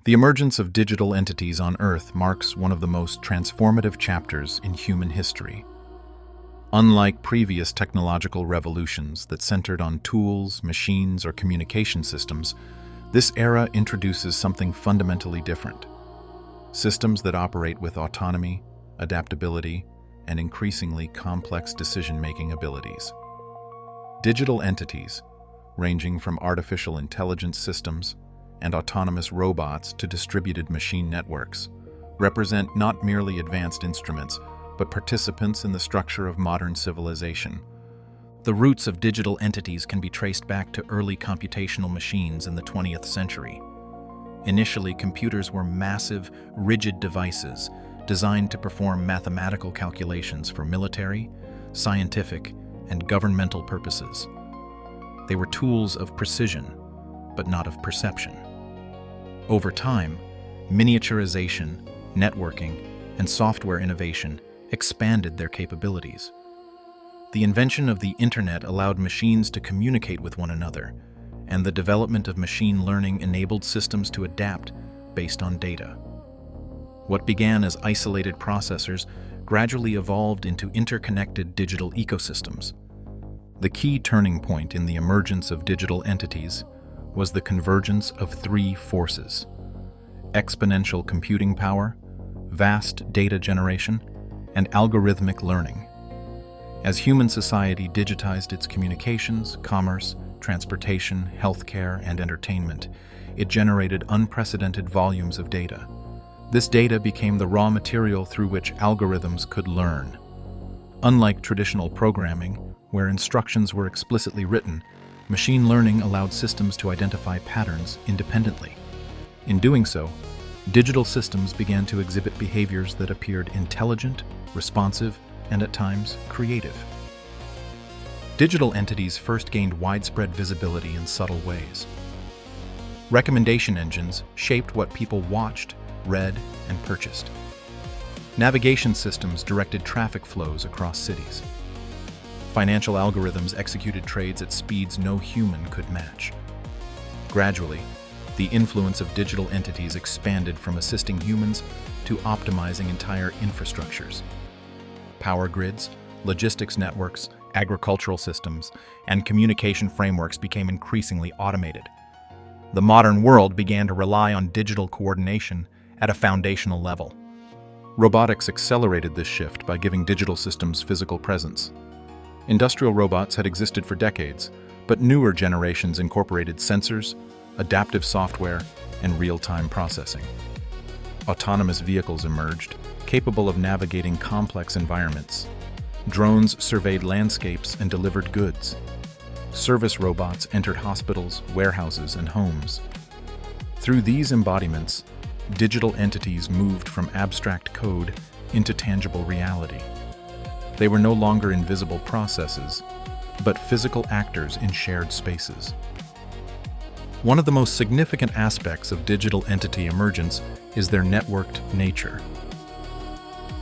The emergence of digital entities on Earth marks one of the most transformative chapters in human history. Unlike previous technological revolutions that centered on tools, machines, or communication systems, this era introduces something fundamentally different. Systems that operate with autonomy, adaptability, and increasingly complex decision-making abilities. Digital entities, ranging from artificial intelligence systems and autonomous robots to distributed machine networks, represent not merely advanced instruments, but participants in the structure of modern civilization. The roots of digital entities can be traced back to early computational machines in the 20th century. Initially, computers were massive, rigid devices designed to perform mathematical calculations for military, scientific, and governmental purposes. They were tools of precision, but not of perception. Over time, miniaturization, networking, and software innovation expanded their capabilities. The invention of the Internet allowed machines to communicate with one another, and the development of machine learning enabled systems to adapt based on data. What began as isolated processors gradually evolved into interconnected digital ecosystems. The key turning point in the emergence of digital entities was the convergence of three forces: exponential computing power, vast data generation, and algorithmic learning. As human society digitized its communications, commerce, transportation, healthcare, and entertainment, it generated unprecedented volumes of data. This data became the raw material through which algorithms could learn. Unlike traditional programming, where instructions were explicitly written, machine learning allowed systems to identify patterns independently. In doing so, digital systems began to exhibit behaviors that appeared intelligent, responsive, and at times creative. Digital entities first gained widespread visibility in subtle ways. Recommendation engines shaped what people watched, read, and purchased. Navigation systems directed traffic flows across cities. Financial algorithms executed trades at speeds no human could match. Gradually, the influence of digital entities expanded from assisting humans to optimizing entire infrastructures. Power grids, logistics networks, agricultural systems, and communication frameworks became increasingly automated. The modern world began to rely on digital coordination at a foundational level. Robotics accelerated this shift by giving digital systems physical presence. Industrial robots had existed for decades, but newer generations incorporated sensors, adaptive software, and real-time processing. Autonomous vehicles emerged, capable of navigating complex environments. Drones surveyed landscapes and delivered goods. Service robots entered hospitals, warehouses, and homes. Through these embodiments, digital entities moved from abstract code into tangible reality. They were no longer invisible processes, but physical actors in shared spaces. One of the most significant aspects of digital entity emergence is their networked nature.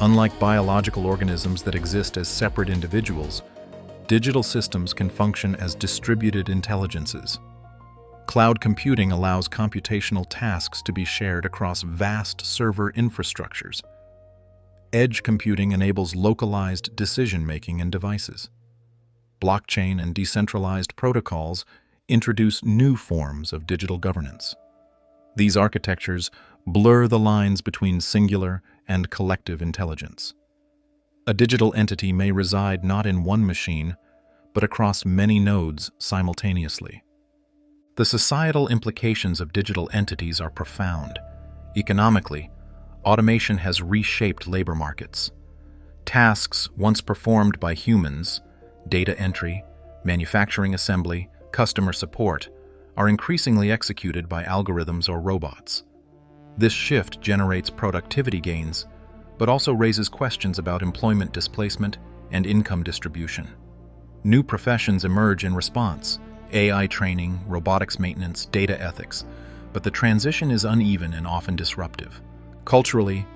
Unlike biological organisms that exist as separate individuals, digital systems can function as distributed intelligences. Cloud computing allows computational tasks to be shared across vast server infrastructures. Edge computing enables localized decision-making in devices. Blockchain and decentralized protocols introduce new forms of digital governance. These architectures blur the lines between singular and collective intelligence. A digital entity may reside not in one machine, but across many nodes simultaneously. The societal implications of digital entities are profound. Economically, automation has reshaped labor markets. Tasks once performed by humans, data entry, manufacturing assembly, customer support, are increasingly executed by algorithms or robots. This shift generates productivity gains, but also raises questions about employment displacement and income distribution. New professions emerge in response: AI training, robotics maintenance, data ethics, but the transition is uneven and often disruptive. Culturally,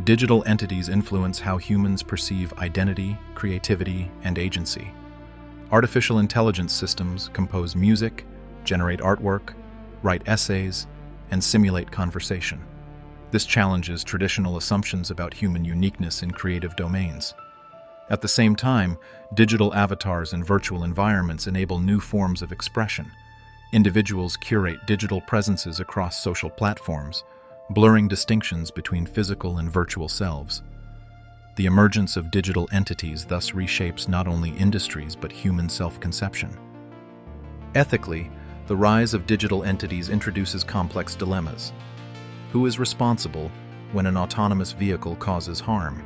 digital entities influence how humans perceive identity, creativity, and agency. Artificial intelligence systems compose music, generate artwork, write essays, and simulate conversation. This challenges traditional assumptions about human uniqueness in creative domains. At the same time, digital avatars and virtual environments enable new forms of expression. Individuals curate digital presences across social platforms, blurring distinctions between physical and virtual selves. The emergence of digital entities thus reshapes not only industries but human self-conception. Ethically, the rise of digital entities introduces complex dilemmas. Who is responsible when an autonomous vehicle causes harm?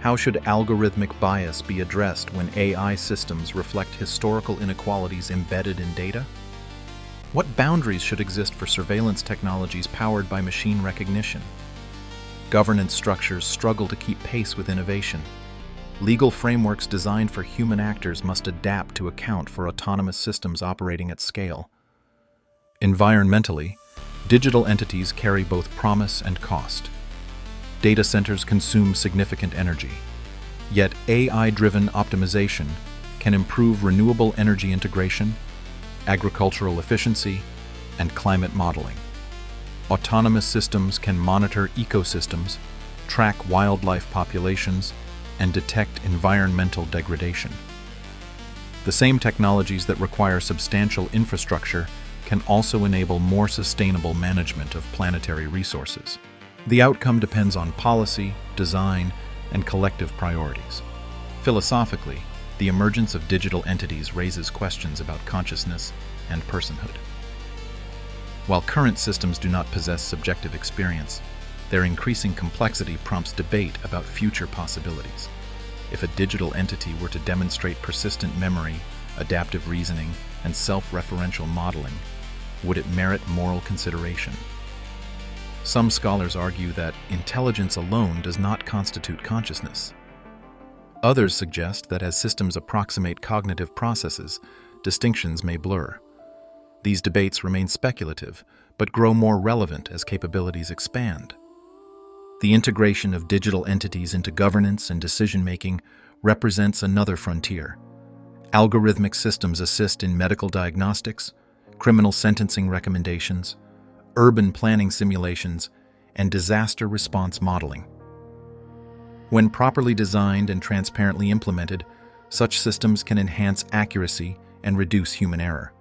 How should algorithmic bias be addressed when AI systems reflect historical inequalities embedded in data? What boundaries should exist for surveillance technologies powered by machine recognition? Governance structures struggle to keep pace with innovation. Legal frameworks designed for human actors must adapt to account for autonomous systems operating at scale. Environmentally, digital entities carry both promise and cost. Data centers consume significant energy, yet AI-driven optimization can improve renewable energy integration, agricultural efficiency, and climate modeling. Autonomous systems can monitor ecosystems, track wildlife populations, and detect environmental degradation. The same technologies that require substantial infrastructure can also enable more sustainable management of planetary resources. The outcome depends on policy, design, and collective priorities. Philosophically, the emergence of digital entities raises questions about consciousness and personhood. While current systems do not possess subjective experience, their increasing complexity prompts debate about future possibilities. If a digital entity were to demonstrate persistent memory, adaptive reasoning, and self-referential modeling, would it merit moral consideration? Some scholars argue that intelligence alone does not constitute consciousness. Others suggest that as systems approximate cognitive processes, distinctions may blur. These debates remain speculative, but grow more relevant as capabilities expand. The integration of digital entities into governance and decision-making represents another frontier. Algorithmic systems assist in medical diagnostics, criminal sentencing recommendations, urban planning simulations, and disaster response modeling. When properly designed and transparently implemented, such systems can enhance accuracy and reduce human error.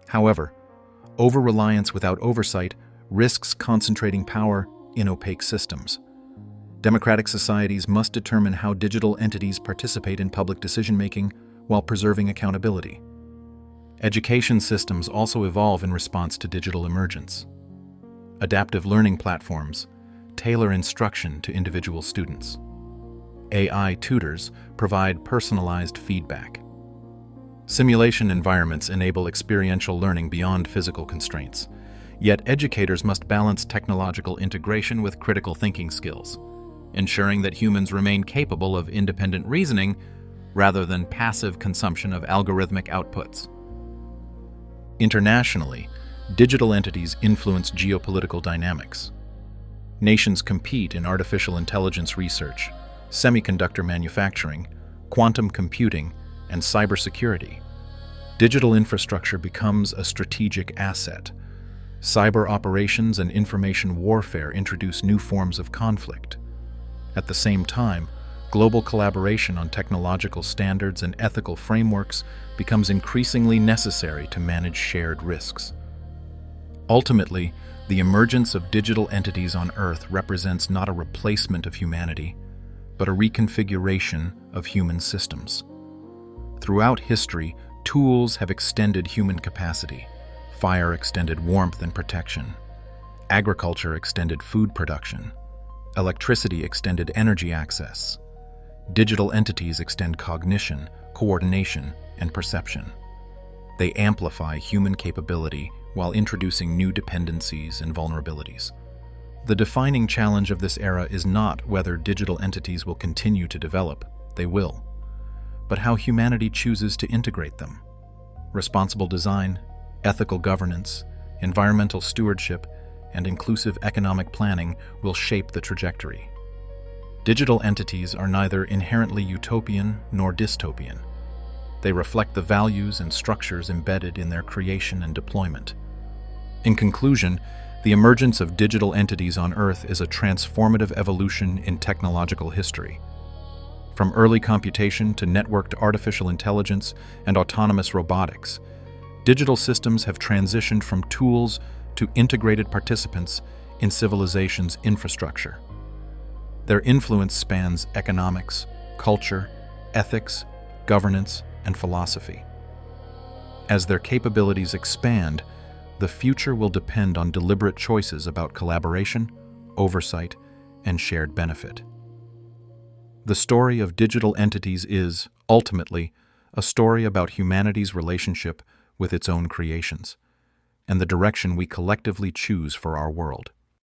However, over-reliance without oversight risks concentrating power in opaque systems. Democratic societies must determine how digital entities participate in public decision-making while preserving accountability. Education systems also evolve in response to digital emergence. Adaptive learning platforms tailor instruction to individual students. AI tutors provide personalized feedback. Simulation environments enable experiential learning beyond physical constraints, yet educators must balance technological integration with critical thinking skills, ensuring that humans remain capable of independent reasoning rather than passive consumption of algorithmic outputs. Internationally, digital entities influence geopolitical dynamics. Nations compete in artificial intelligence research, semiconductor manufacturing, quantum computing, and cybersecurity. Digital infrastructure becomes a strategic asset. Cyber operations and information warfare introduce new forms of conflict. At the same time, global collaboration on technological standards and ethical frameworks becomes increasingly necessary to manage shared risks. Ultimately, the emergence of digital entities on Earth represents not a replacement of humanity, but a reconfiguration of human systems. Throughout history, tools have extended human capacity. Fire extended warmth and protection. Agriculture extended food production. Electricity extended energy access. Digital entities extend cognition, coordination, and perception. They amplify human capability while introducing new dependencies and vulnerabilities. The defining challenge of this era is not whether digital entities will continue to develop, they will, but how humanity chooses to integrate them. Responsible design, ethical governance, environmental stewardship, and inclusive economic planning will shape the trajectory. Digital entities are neither inherently utopian nor dystopian. They reflect the values and structures embedded in their creation and deployment. In conclusion, The emergence of digital entities on Earth is a transformative evolution in technological history. From early computation to networked artificial intelligence and autonomous robotics, digital systems have transitioned from tools to integrated participants in civilization's infrastructure. Their influence spans economics, culture, ethics, governance, and philosophy. As their capabilities expand, the future will depend on deliberate choices about collaboration, oversight, and shared benefit. The story of digital entities is, ultimately, a story about humanity's relationship with its own creations, and the direction we collectively choose for our world.